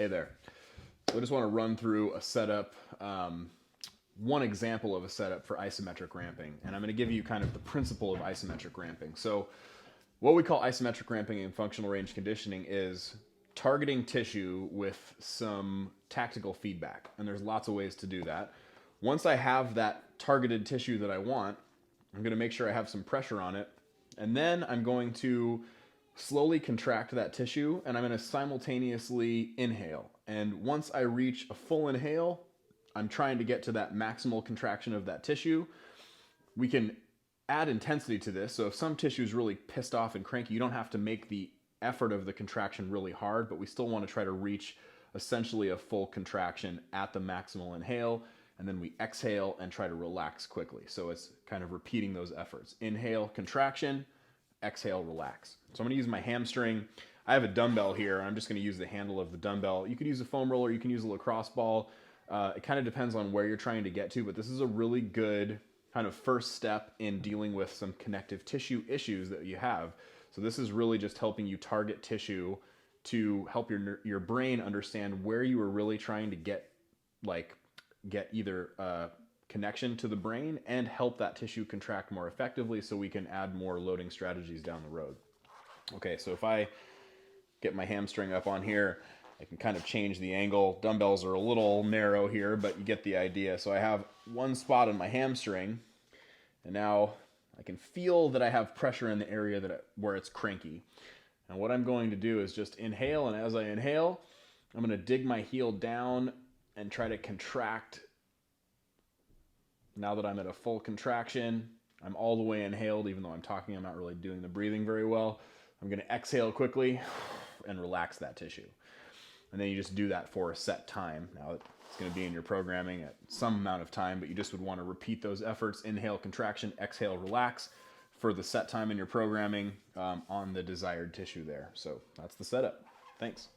Hey there. So I just want to run through a setup, one example of a setup for isometric ramping. And I'm going to give you kind of the principle of isometric ramping. So what we call isometric ramping in functional range conditioning is targeting tissue with some tactical feedback. And there's lots of ways to do that. Once I have that targeted tissue that I want, I'm going to make sure I have some pressure on it. And then I'm going to slowly contract that tissue, and I'm going to simultaneously inhale. And once I reach a full inhale, I'm trying to get to that maximal contraction of that tissue. We can add intensity to this. So if some tissue is really pissed off and cranky, you don't have to make the effort of the contraction really hard, but we still want to try to reach essentially a full contraction at the maximal inhale. And then we exhale and try to relax quickly. So it's kind of repeating those efforts. Inhale, contraction, exhale, relax. So I'm going to use my hamstring. I have a dumbbell here. I'm just going to use the handle of the dumbbell. You could use a foam roller. You can use a lacrosse ball. It kind of depends on where you're trying to get to, but this is a really good kind of first step in dealing with some connective tissue issues that you have. So this is really just helping you target tissue to help your brain understand where you are really trying to get either connection to the brain and help that tissue contract more effectively so we can add more loading strategies down the road. Okay, so if I get my hamstring up on here, I can kind of change the angle. Dumbbells are a little narrow here, but you get the idea. So I have one spot on my hamstring, and now I can feel that I have pressure in the area where it's cranky. And what I'm going to do is just inhale, and as I inhale, I'm going to dig my heel down and try to contract. Now that I'm at a full contraction, I'm all the way inhaled, even though I'm talking, I'm not really doing the breathing very well. I'm going to exhale quickly and relax that tissue. And then you just do that for a set time. Now it's going to be in your programming at some amount of time, but you just would want to repeat those efforts. Inhale, contraction, exhale, relax for the set time in your programming on the desired tissue there. So that's the setup. Thanks.